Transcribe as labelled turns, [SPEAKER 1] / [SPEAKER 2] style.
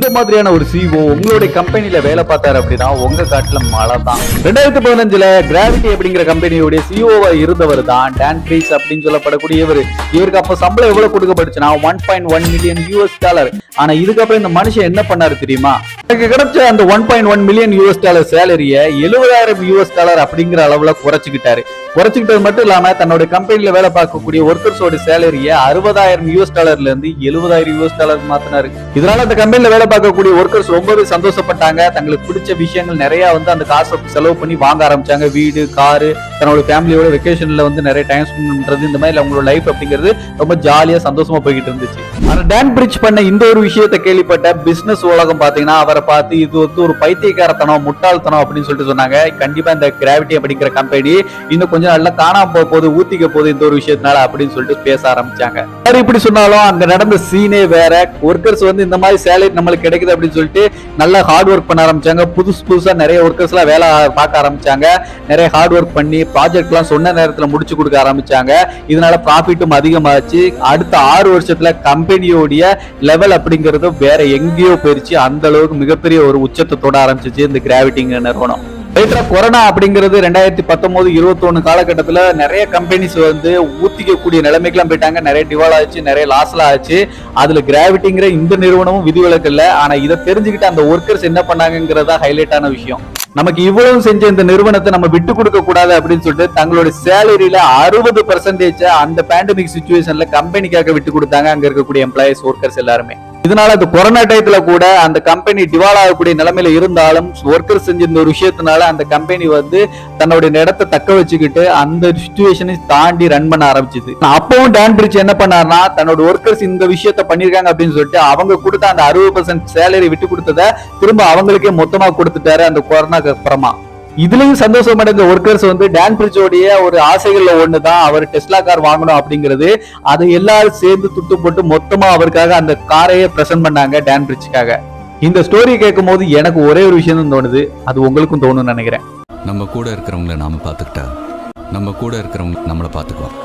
[SPEAKER 1] இந்த மாதிரியான ஒரு சிஓ உங்களுடைய கம்பெனில வேலை பார்த்தாரு அப்படின்னா உங்க காட்டுல மழை தான். 2015 கிராவிட்டி அப்படிங்கிற கம்பெனியோட சிஓவா இருந்தவர் தான் டான் பிரீஸ் அப்படின்னு சொல்லப்படக்கூடிய இவருக்கு அப்ப சம்பளம் எவ்வளவு கொடுக்கப்பட்டுச்சுன்னா $1.1 மில்லியன். ஆனா இதுக்கப்புறம் இந்த மனுஷன் என்ன பண்ணாரு தெரியுமா? எனக்கு கிடைச்ச அந்த $1.1 மில்லியன் சேலரிய $70,000 அப்படிங்கிற அளவுல குறைச்சுக்கிட்டது மட்டும் இல்லாம தன்னோட கம்பெனில வேலை பார்க்கக்கூடிய ஒர்க்கர்ஸோட சேலரிய $60,000 இருந்து $70,000 மாத்தினாரு. இதனால அந்த கம்பெனில வேலை பார்க்கக்கூடிய ஒர்க்கர்ஸ் ரொம்பவே சந்தோஷப்பட்டாங்க. தங்களுக்கு பிடிச்ச விஷயங்கள் நிறைய அந்த காசை செலவு பண்ணி வாங்க ஆரம்பிச்சாங்க. வீடு, காரு, தன்னோட ஃபேமிலியோட வெக்கேஷன்ல நிறைய டைம் ஸ்பெண்ட் பண்றது, இந்த மாதிரி அவங்களோட லைஃப் அப்படிங்கிறது ரொம்ப ஜாலியா சந்தோஷமா போய்கிட்டு இருந்துச்சு. ஆனா டான் பிரிட்ஜ் பண்ண இந்த ஒரு விஷயத்தை கேள்விப்பட்ட பிசினஸ் உலகம் பாத்தீங்கன்னா அவரை பார்த்து இது ஒரு பைத்தியக்காரத்தனம், முட்டாள்தனம் அப்படின்னு சொல்லிட்டு சொன்னாங்க. கண்டிப்பா இந்த கிராவிட்டி அப்படிங்கிற கம்பெனி இன்னும் கொஞ்சம் நல்லா காணாம போகுது, ஊத்திக்க போகுது இந்த ஒரு விஷயத்தினால அப்படின்னு சொல்லிட்டு பேச ஆரம்பிச்சாங்க. இப்படி சொன்னாலும் அங்க நடந்த சீனே வேற. ஒர்க்கர்ஸ் இந்த மாதிரி சேலரி நம்மளுக்கு கிடைக்குது அப்படின்னு சொல்லிட்டு நல்லா ஹார்ட் ஒர்க் பண்ண ஆரம்பிச்சாங்க. புதுசா நிறைய ஒர்க்கர்ஸ் எல்லாம் வேலை பார்க்க ஆரம்பிச்சாங்க. நிறைய ஹார்ட் ஒர்க் பண்ணி ப்ராஜெக்ட் எல்லாம் சொன்ன நேரத்துல முடிச்சு கொடுக்க ஆரம்பிச்சாங்க. இதனால ப்ராஃபிட்டும் அதிகமாச்சு. அடுத்த 6 வருஷத்துல கம்பெனியோடைய லெவல் அப்படிங்கிறது வேற எங்கேயோ போயிருச்சு. அந்த அளவுக்கு மிகப்பெரிய ஒரு உச்சத்தை தொட ஆரம்பிச்சிச்சு இந்த கிராவிட்டிங்கிற நிறுவனம். கொரோனா அப்படிங்கிறது 2019-21 காலகட்டத்துல நிறைய கம்பெனிஸ் ஊத்திக்கக்கூடிய நிலைமைக்கெல்லாம் போயிட்டாங்க. நிறைய டிவால் ஆச்சு, நிறைய லாஸ்லாம் ஆச்சு. அதுல கிராவிட்டிங்கிற இந்த நிறுவனமும் விதிவிலக்கு இல்ல. ஆனா இதை தெரிஞ்சுக்கிட்டு அந்த ஒர்க்கர்ஸ் என்ன பண்ணாங்கிறதா ஹைலைட்டான விஷயம். நமக்கு இவ்வளவு செஞ்ச இந்த நிறுவனத்தை நம்ம விட்டு கொடுக்க கூடாது அப்படின்னு சொல்லிட்டு தங்களோட சேலரியில 60% அந்த பேண்டமிக் சிச்சுவேஷன்ல கம்பெனிக்காக விட்டு கொடுத்தாங்க அங்க இருக்கக்கூடிய எம்ப்ளாயிஸ், ஒர்க்கர்ஸ் எல்லாருமே. இதனால அந்த கொரோனா டயத்துல கூட அந்த கம்பெனி டிவால் ஆகக்கூடிய நிலைமையில இருந்தாலும் ஒர்க்கர் செஞ்ச இந்த ஒரு விஷயத்தினால அந்த கம்பெனி தன்னுடைய இடத்தை தக்க வச்சுக்கிட்டு அந்த சிச்சுவேஷனை தாண்டி ரன் பண்ண ஆரம்பிச்சது. அப்பவும் டான் பிரிட்ஜ் என்ன பண்ணாருன்னா தன்னோட ஒர்க்கர்ஸ் இந்த விஷயத்த பண்ணிருக்காங்க அப்படின்னு சொல்லிட்டு அவங்க கொடுத்த அந்த 60% சேலரி விட்டு கொடுத்தத திரும்ப அவங்களுக்கே மொத்தமா கொடுத்துட்டாரு அந்த கொரோனாக்கு அப்புறமா. இதுலயும் சந்தோஷம் அடைந்த ஒர்க்கர்ஸ் டான் பிரிட்ஜோடைய ஒரு ஆசைகள்ல ஒண்ணுதான் அவர் டெஸ்லா கார் வாங்கணும் அப்படிங்கிறது. அதை எல்லாரும் சேர்ந்து துட்டு போட்டு மொத்தமா அவருக்காக அந்த காரையே பிரசன்ட் பண்ணாங்க டான் பிரிட்ஜ்காக. இந்த ஸ்டோரி கேட்கும் போது எனக்கு ஒரே ஒரு விஷயம் தான் தோணுது, அது உங்களுக்கும் தோணும்னு நினைக்கிறேன்.
[SPEAKER 2] நம்ம கூட இருக்கிறவங்கள நாம பாத்துக்கிட்டா நம்ம கூட இருக்கிறவங்க நம்மளை பாத்துக்குவோம்.